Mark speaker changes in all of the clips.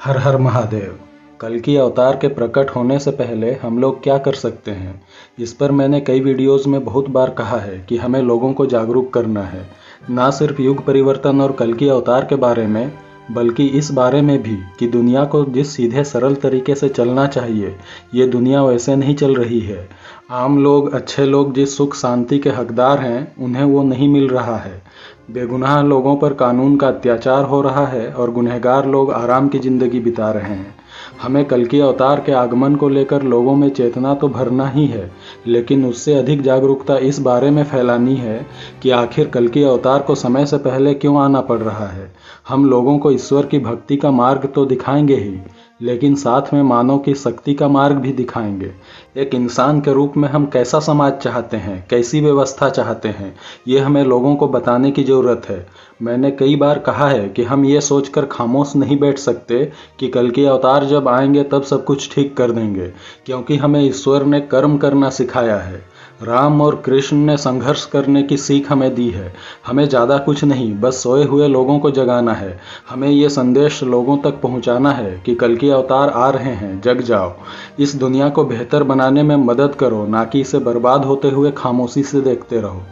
Speaker 1: हर हर महादेव। कल्कि अवतार के प्रकट होने से पहले हम लोग क्या कर सकते हैं, इस पर मैंने कई वीडियोस में बहुत बार कहा है कि हमें लोगों को जागरूक करना है। ना सिर्फ युग परिवर्तन और कल्कि अवतार के बारे में, बल्कि इस बारे में भी कि दुनिया को जिस सीधे सरल तरीके से चलना चाहिए, ये दुनिया वैसे नहीं चल रही है। आम लोग, अच्छे लोग जिस सुख शांति के हकदार हैं, उन्हें वो नहीं मिल रहा है। बेगुनाह लोगों पर कानून का अत्याचार हो रहा है और गुनहगार लोग आराम की जिंदगी बिता रहे हैं। हमें कल्कि अवतार के आगमन को लेकर लोगों में चेतना तो भरना ही है, लेकिन उससे अधिक जागरूकता इस बारे में फैलानी है कि आखिर कल्कि अवतार को समय से पहले क्यों आना पड़ रहा है। हम लोगों को ईश्वर की भक्ति का मार्ग तो दिखाएंगे ही, लेकिन साथ में मानव की शक्ति का मार्ग भी दिखाएंगे। एक इंसान के रूप में हम कैसा समाज चाहते हैं, कैसी व्यवस्था चाहते हैं, ये हमें लोगों को बताने की ज़रूरत है। मैंने कई बार कहा है कि हम ये सोचकर खामोश नहीं बैठ सकते कि कल्कि अवतार जब आएंगे तब सब कुछ ठीक कर देंगे, क्योंकि हमें ईश्वर ने कर्म करना सिखाया है। राम और कृष्ण ने संघर्ष करने की सीख हमें दी है। हमें ज़्यादा कुछ नहीं, बस सोए हुए लोगों को जगाना है। हमें ये संदेश लोगों तक पहुंचाना है कि कल्कि अवतार आ रहे हैं, जग जाओ। इस दुनिया को बेहतर बनाने में मदद करो, ना कि इसे बर्बाद होते हुए खामोशी से देखते रहो।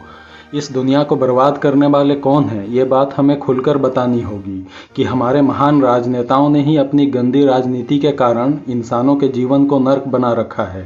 Speaker 1: इस दुनिया को बर्बाद करने वाले कौन हैं, ये बात हमें खुलकर बतानी होगी कि हमारे महान राजनेताओं ने ही अपनी गंदी राजनीति के कारण इंसानों के जीवन को नर्क बना रखा है।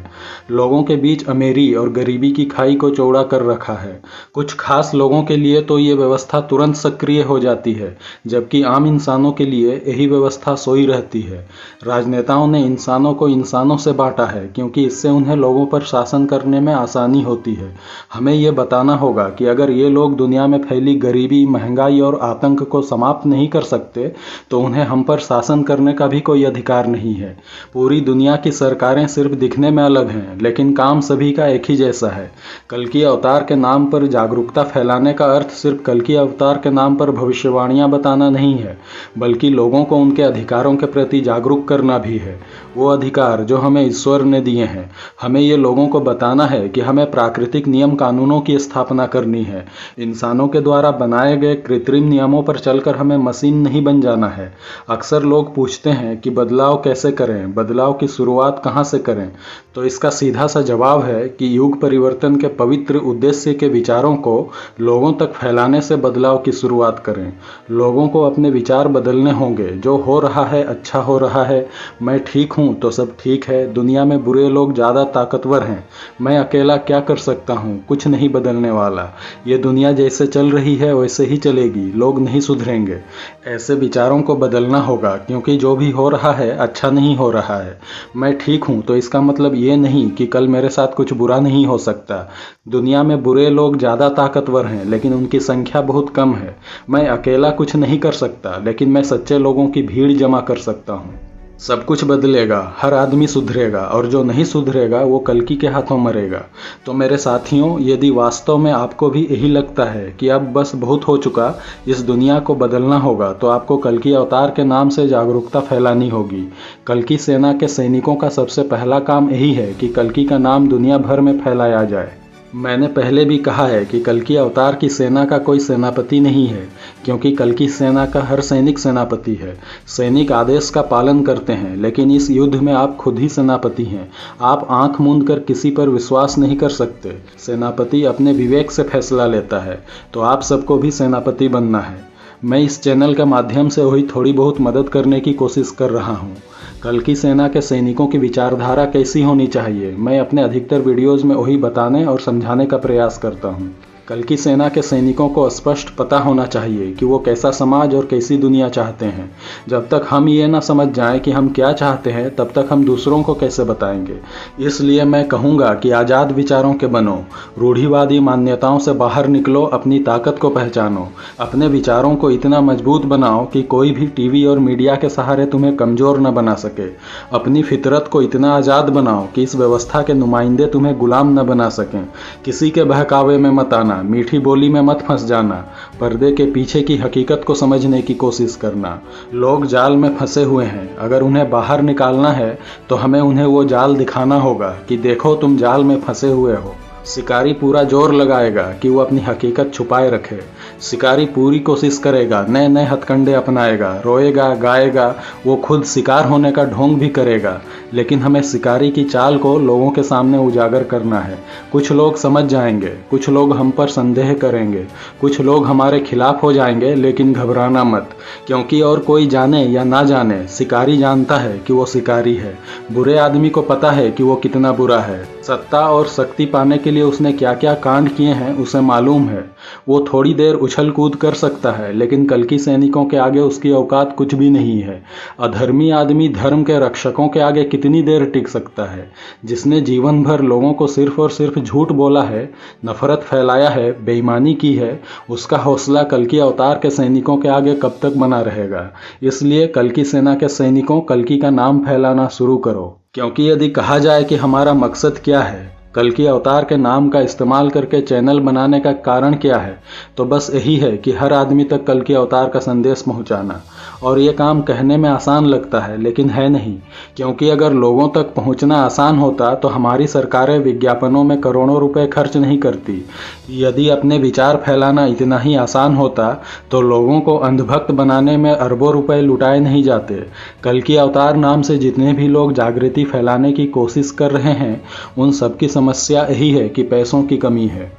Speaker 1: लोगों के बीच अमीरी और गरीबी की खाई को चौड़ा कर रखा है। कुछ खास लोगों के लिए तो ये व्यवस्था तुरंत सक्रिय हो जाती है, जबकि आम इंसानों के लिए यही व्यवस्था सोई रहती है। राजनेताओं ने इंसानों को इंसानों से बांटा है, क्योंकि इससे उन्हें लोगों पर शासन करने में आसानी होती है। हमें ये बताना होगा कि अगर ये लोग दुनिया में फैली गरीबी, महंगाई और आतंक को समाप्त नहीं कर सकते, तो उन्हें हम पर शासन करने का भी कोई अधिकार नहीं है। पूरी दुनिया की सरकारें सिर्फ दिखने में अलग हैं, लेकिन काम सभी का एक ही जैसा है। कल्कि अवतार के नाम पर जागरूकता फैलाने का अर्थ सिर्फ कल्कि अवतार के नाम पर भविष्यवाणियां बताना नहीं है, बल्कि लोगों को उनके अधिकारों के प्रति जागरूक करना भी है। वो अधिकार जो हमें ईश्वर ने दिए हैं। हमें ये लोगों को बताना है कि हमें प्राकृतिक नियम कानूनों की स्थापना करनी है। इंसानों के द्वारा बनाए गए कृत्रिम नियमों पर चलकर हमें मशीन नहीं बन जाना है। अक्सर लोग पूछते हैं कि बदलाव कैसे करें, बदलाव की शुरुआत कहाँ से करें। तो इसका सीधा सा जवाब है कि युग परिवर्तन के पवित्र उद्देश्य के विचारों को लोगों तक फैलाने से बदलाव की शुरुआत करें। लोगों को अपने विचार बदलने होंगे। जो हो रहा है अच्छा हो रहा है, मैं ठीक हूँ तो सब ठीक है, दुनिया में बुरे लोग ज़्यादा ताकतवर हैं, मैं अकेला क्या कर सकता हूँ, कुछ नहीं बदलने वाला, ये दुनिया जैसे चल रही है वैसे ही चलेगी, लोग नहीं सुधरेंगे। ऐसे विचारों को बदलना होगा, क्योंकि जो भी हो रहा है अच्छा नहीं हो रहा है। मैं ठीक हूँ तो इसका मतलब ये नहीं कि कल मेरे साथ कुछ बुरा नहीं हो सकता। दुनिया में बुरे लोग ज़्यादा ताकतवर हैं, लेकिन उनकी संख्या बहुत कम है। मैं अकेला कुछ नहीं कर सकता, लेकिन मैं सच्चे लोगों की भीड़ जमा कर सकता हूँ। सब कुछ बदलेगा, हर आदमी सुधरेगा, और जो नहीं सुधरेगा वो कल्कि के हाथों मरेगा। तो मेरे साथियों, यदि वास्तव में आपको भी यही लगता है कि अब बस बहुत हो चुका, इस दुनिया को बदलना होगा, तो आपको कल्कि अवतार के नाम से जागरूकता फैलानी होगी। कल्कि सेना के सैनिकों का सबसे पहला काम यही है कि कल्कि का नाम दुनिया भर में फैलाया जाए। मैंने पहले भी कहा है कि कल्कि अवतार की सेना का कोई सेनापति नहीं है, क्योंकि कल्कि सेना का हर सैनिक सेनापति है। सैनिक आदेश का पालन करते हैं, लेकिन इस युद्ध में आप खुद ही सेनापति हैं। आप आंख मूंद कर किसी पर विश्वास नहीं कर सकते। सेनापति अपने विवेक से फैसला लेता है, तो आप सबको भी सेनापति बनना है। मैं इस चैनल के माध्यम से वही थोड़ी बहुत मदद करने की कोशिश कर रहा हूँ। कल्कि सेना के सैनिकों की विचारधारा कैसी होनी चाहिए, मैं अपने अधिकतर वीडियोज़ में वही बताने और समझाने का प्रयास करता हूँ। कल्कि सेना के सैनिकों को स्पष्ट पता होना चाहिए कि वो कैसा समाज और कैसी दुनिया चाहते हैं। जब तक हम ये ना समझ जाएं कि हम क्या चाहते हैं, तब तक हम दूसरों को कैसे बताएंगे। इसलिए मैं कहूँगा कि आज़ाद विचारों के बनो, रूढ़िवादी मान्यताओं से बाहर निकलो, अपनी ताकत को पहचानो, अपने विचारों को इतना मजबूत बनाओ कि कोई भी टीवी और मीडिया के सहारे तुम्हें कमज़ोर न बना सके। अपनी फितरत को इतना आज़ाद बनाओ कि इस व्यवस्था के नुमाइंदे तुम्हें गुलाम न बना सकें। किसी के बहकावे में मत आना, मीठी बोली में मत फंस जाना, पर्दे के पीछे की हकीकत को समझने की कोशिश करना। लोग जाल में फंसे हुए हैं, अगर उन्हें बाहर निकालना है तो हमें उन्हें वो जाल दिखाना होगा कि देखो तुम जाल में फंसे हुए हो। शिकारी पूरा जोर लगाएगा कि वो अपनी हकीकत छुपाए रखे। शिकारी पूरी कोशिश करेगा, नए नए हथकंडे अपनाएगा, रोएगा, गाएगा, वो खुद शिकार होने का ढोंग भी करेगा। लेकिन हमें शिकारी की चाल को लोगों के सामने उजागर करना है। कुछ लोग समझ जाएंगे, कुछ लोग हम पर संदेह करेंगे, कुछ लोग हमारे खिलाफ हो जाएंगे, लेकिन घबराना मत, क्योंकि और कोई जाने या ना जाने, शिकारी जानता है कि वो शिकारी है। बुरे आदमी को पता है कि वो कितना बुरा है। सत्ता और शक्ति पाने के लिए उसने क्या क्या कांड किए हैं उसे मालूम है। वो थोड़ी देर उछल कूद कर सकता है, लेकिन कल्कि सैनिकों के आगे उसकी औकात कुछ भी नहीं है। अधर्मी आदमी धर्म के रक्षकों के आगे कितनी देर टिक सकता है? जिसने जीवन भर लोगों को सिर्फ और सिर्फ झूठ बोला है, नफरत फैलाया है, बेईमानी की है, उसका हौसला कल्कि अवतार के सैनिकों के आगे कब तक बना रहेगा? इसलिए कल्कि सेना के सैनिकों, कल्कि का नाम फैलाना शुरू करो। क्योंकि यदि कहा जाए कि हमारा मकसद क्या है, कल्कि अवतार के नाम का इस्तेमाल करके चैनल बनाने का कारण क्या है, तो बस यही है कि हर आदमी तक कल्कि अवतार का संदेश पहुंचाना। और ये काम कहने में आसान लगता है, लेकिन है नहीं, क्योंकि अगर लोगों तक पहुंचना आसान होता तो हमारी सरकारें विज्ञापनों में करोड़ों रुपए खर्च नहीं करती। यदि अपने विचार फैलाना इतना ही आसान होता तो लोगों को अंधभक्त बनाने में अरबों रुपए लुटाए नहीं जाते। कल्कि अवतार नाम से जितने भी लोग जागृति फैलाने की कोशिश कर रहे हैं, उन सबकी समस्या यही है कि पैसों की कमी है।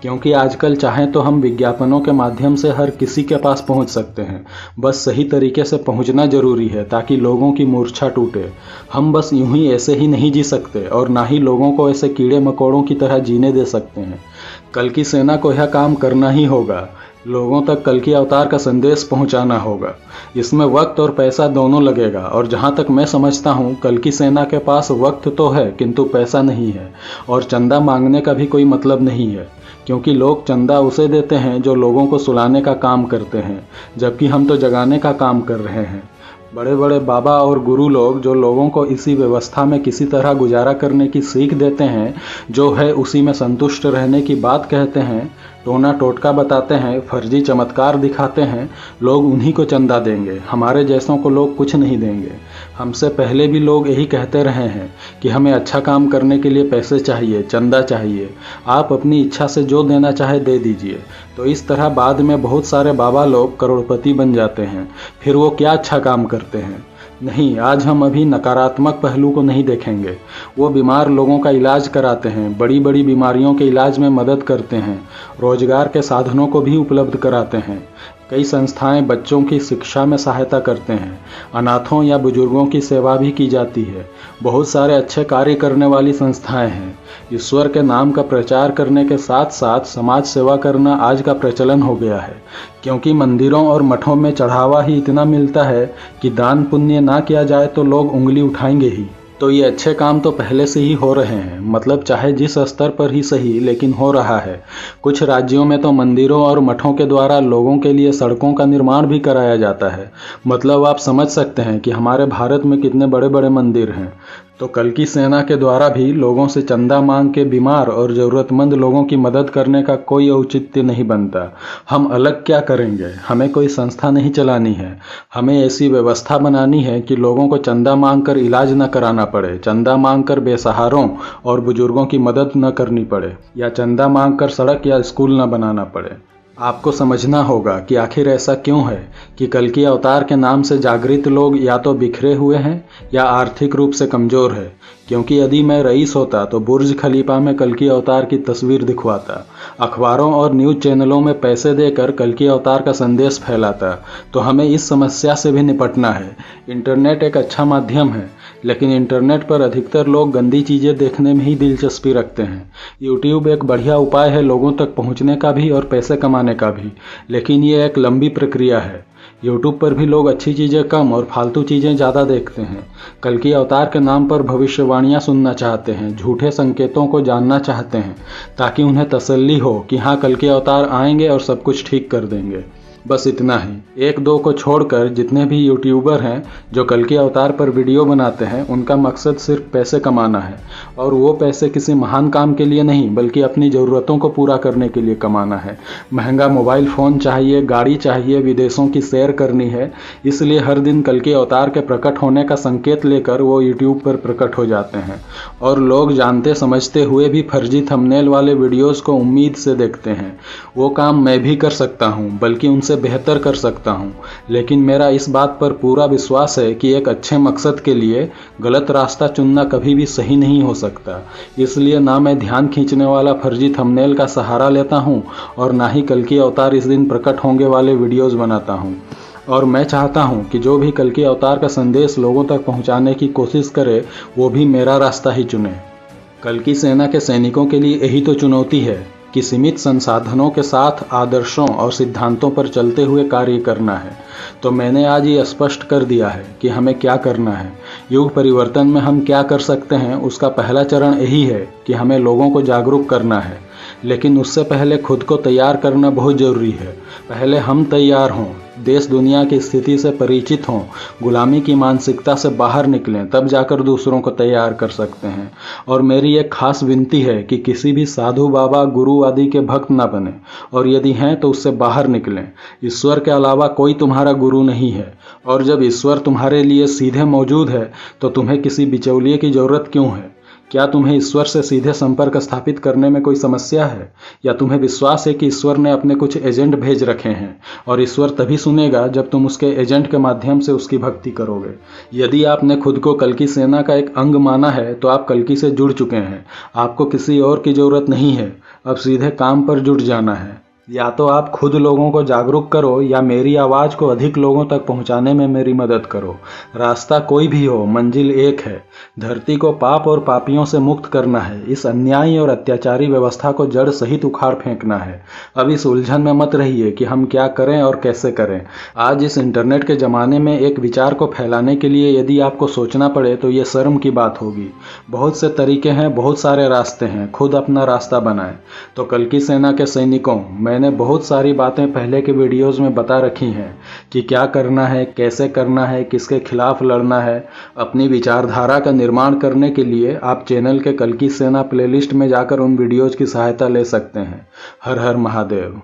Speaker 1: क्योंकि आजकल चाहें तो हम विज्ञापनों के माध्यम से हर किसी के पास पहुंच सकते हैं, बस सही तरीके से पहुंचना जरूरी है ताकि लोगों की मूर्छा टूटे। हम बस यूं ही ऐसे ही नहीं जी सकते, और ना ही लोगों को ऐसे कीड़े मकोड़ों की तरह जीने दे सकते हैं। कल्कि सेना को यह काम करना ही होगा, लोगों तक कल्कि अवतार का संदेश पहुंचाना होगा। इसमें वक्त और पैसा दोनों लगेगा, और जहां तक मैं समझता हूं, कल्कि सेना के पास वक्त तो है किंतु पैसा नहीं है, और चंदा मांगने का भी कोई मतलब नहीं है, क्योंकि लोग चंदा उसे देते हैं जो लोगों को सुलाने का काम करते हैं, जबकि हम तो जगाने का काम कर रहे हैं। बड़े बड़े बाबा और गुरु लोग जो लोगों को इसी व्यवस्था में किसी तरह गुजारा करने की सीख देते हैं, जो है उसी में संतुष्ट रहने की बात कहते हैं, टोना टोटका बताते हैं, फर्जी चमत्कार दिखाते हैं, लोग उन्हीं को चंदा देंगे। हमारे जैसों को लोग कुछ नहीं देंगे। हमसे पहले भी लोग यही कहते रहे हैं कि हमें अच्छा काम करने के लिए पैसे चाहिए, चंदा चाहिए, आप अपनी इच्छा से जो देना चाहे दे दीजिए। तो इस तरह बाद में बहुत सारे बाबा लोग करोड़पति बन जाते हैं। फिर वो क्या अच्छा काम करते हैं? नहीं, आज हम अभी नकारात्मक पहलू को नहीं देखेंगे। वो बीमार लोगों का इलाज कराते हैं, बड़ी बड़ी बीमारियों के इलाज में मदद करते हैं, रोजगार के साधनों को भी उपलब्ध कराते हैं। कई संस्थाएं बच्चों की शिक्षा में सहायता करते हैं, अनाथों या बुजुर्गों की सेवा भी की जाती है। बहुत सारे अच्छे कार्य करने वाली संस्थाएं हैं। ईश्वर के नाम का प्रचार करने के साथ साथ समाज सेवा करना आज का प्रचलन हो गया है, क्योंकि मंदिरों और मठों में चढ़ावा ही इतना मिलता है कि दान पुण्य ना किया जाए तो लोग उंगली उठाएंगे ही। तो ये अच्छे काम तो पहले से ही हो रहे हैं, मतलब चाहे जिस स्तर पर ही सही, लेकिन हो रहा है। कुछ राज्यों में तो मंदिरों और मठों के द्वारा लोगों के लिए सड़कों का निर्माण भी कराया जाता है। मतलब आप समझ सकते हैं कि हमारे भारत में कितने बड़े बड़े मंदिर हैं। तो कल्कि सेना के द्वारा भी लोगों से चंदा मांग के बीमार और ज़रूरतमंद लोगों की मदद करने का कोई औचित्य नहीं बनता। हम अलग क्या करेंगे? हमें कोई संस्था नहीं चलानी है, हमें ऐसी व्यवस्था बनानी है कि लोगों को चंदा मांग कर इलाज न कराना पड़े, चंदा मांग कर बेसहारों और बुजुर्गों की मदद न करनी पड़े, या चंदा मांग कर सड़क या स्कूल न बनाना पड़े। आपको समझना होगा कि आखिर ऐसा क्यों है कि कल्कि अवतार के नाम से जागृत लोग या तो बिखरे हुए हैं या आर्थिक रूप से कमज़ोर है। क्योंकि यदि मैं रईस होता तो बुर्ज खलीफा में कल्कि अवतार की तस्वीर दिखवाता, अखबारों और न्यूज़ चैनलों में पैसे देकर कल्कि अवतार का संदेश फैलाता। तो हमें इस समस्या से भी निपटना है। इंटरनेट एक अच्छा माध्यम है, लेकिन इंटरनेट पर अधिकतर लोग गंदी चीज़ें देखने में ही दिलचस्पी रखते हैं। यूट्यूब एक बढ़िया उपाय है लोगों तक पहुंचने का भी और पैसे कमाने का भी, लेकिन ये एक लंबी प्रक्रिया है। यूट्यूब पर भी लोग अच्छी चीज़ें कम और फालतू चीज़ें ज़्यादा देखते हैं। कल्कि अवतार के नाम पर भविष्यवाणियाँ सुनना चाहते हैं, झूठे संकेतों को जानना चाहते हैं, ताकि उन्हें तसल्ली हो कि हाँ, कल्कि अवतार आएंगे और सब कुछ ठीक कर देंगे। बस इतना ही। एक दो को छोड़कर जितने भी यूट्यूबर हैं जो कल्कि अवतार पर वीडियो बनाते हैं, उनका मकसद सिर्फ पैसे कमाना है, और वो पैसे किसी महान काम के लिए नहीं बल्कि अपनी ज़रूरतों को पूरा करने के लिए कमाना है। महंगा मोबाइल फ़ोन चाहिए, गाड़ी चाहिए, विदेशों की सैर करनी है, इसलिए हर दिन कल्कि अवतार के प्रकट होने का संकेत लेकर वो यूट्यूब पर प्रकट हो जाते हैं, और लोग जानते समझते हुए भी फर्जी थंबनेल वाले वीडियोस को उम्मीद से देखते हैं। वो काम मैं भी कर सकता हूँ, बल्कि उनसे बेहतर कर सकता हूँ, लेकिन मेरा इस बात पर पूरा विश्वास है कि एक अच्छे मकसद के लिए गलत रास्ता चुनना कभी भी सही नहीं हो सकता। इसलिए ना मैं ध्यान खींचने वाला फर्जी थंबनेल का सहारा लेता हूँ और ना ही कल्कि अवतार इस दिन प्रकट होंगे वाले वीडियोस बनाता हूँ। और मैं चाहता हूँ कि जो भी कल्कि अवतार का संदेश लोगों तक पहुँचाने की कोशिश करे वो भी मेरा रास्ता ही चुने। कल्कि सेना के सैनिकों के लिए यही तो चुनौती है कि सीमित संसाधनों के साथ आदर्शों और सिद्धांतों पर चलते हुए कार्य करना है। तो मैंने आज ये स्पष्ट कर दिया है कि हमें क्या करना है। युग परिवर्तन में हम क्या कर सकते हैं, उसका पहला चरण यही है कि हमें लोगों को जागरूक करना है, लेकिन उससे पहले खुद को तैयार करना बहुत ज़रूरी है। पहले हम तैयार हों, देश दुनिया की स्थिति से परिचित हों, गुलामी की मानसिकता से बाहर निकलें, तब जाकर दूसरों को तैयार कर सकते हैं। और मेरी एक खास विनती है कि किसी भी साधु बाबा गुरु आदि के भक्त ना बने, और यदि हैं तो उससे बाहर निकलें। ईश्वर के अलावा कोई तुम्हारा गुरु नहीं है, और जब ईश्वर तुम्हारे लिए सीधे मौजूद है तो तुम्हें किसी बिचौलिए की ज़रूरत क्यों है? क्या तुम्हें ईश्वर से सीधे संपर्क स्थापित करने में कोई समस्या है, या तुम्हें विश्वास है कि ईश्वर ने अपने कुछ एजेंट भेज रखे हैं और ईश्वर तभी सुनेगा जब तुम उसके एजेंट के माध्यम से उसकी भक्ति करोगे? यदि आपने खुद को कल्कि सेना का एक अंग माना है तो आप कल्कि से जुड़ चुके हैं। आपको किसी और की ज़रूरत नहीं है, अब सीधे काम पर जुट जाना है। या तो आप खुद लोगों को जागरूक करो या मेरी आवाज़ को अधिक लोगों तक पहुंचाने में मेरी मदद करो। रास्ता कोई भी हो, मंजिल एक है। धरती को पाप और पापियों से मुक्त करना है। इस अन्यायी और अत्याचारी व्यवस्था को जड़ सहित उखाड़ फेंकना है। अब इस उलझन में मत रहिए कि हम क्या करें और कैसे करें। आज इस इंटरनेट के ज़माने में एक विचार को फैलाने के लिए यदि आपको सोचना पड़े तो ये शर्म की बात होगी। बहुत से तरीके हैं, बहुत सारे रास्ते हैं, खुद अपना रास्ता बनाएं। तो कल्कि सेना के सैनिकों, मैंने बहुत सारी बातें पहले के वीडियोस में बता रखी हैं कि क्या करना है, कैसे करना है, किसके खिलाफ लड़ना है। अपनी विचारधारा का निर्माण करने के लिए आप चैनल के कल्कि सेना प्लेलिस्ट में जाकर उन वीडियोस की सहायता ले सकते हैं। हर हर महादेव।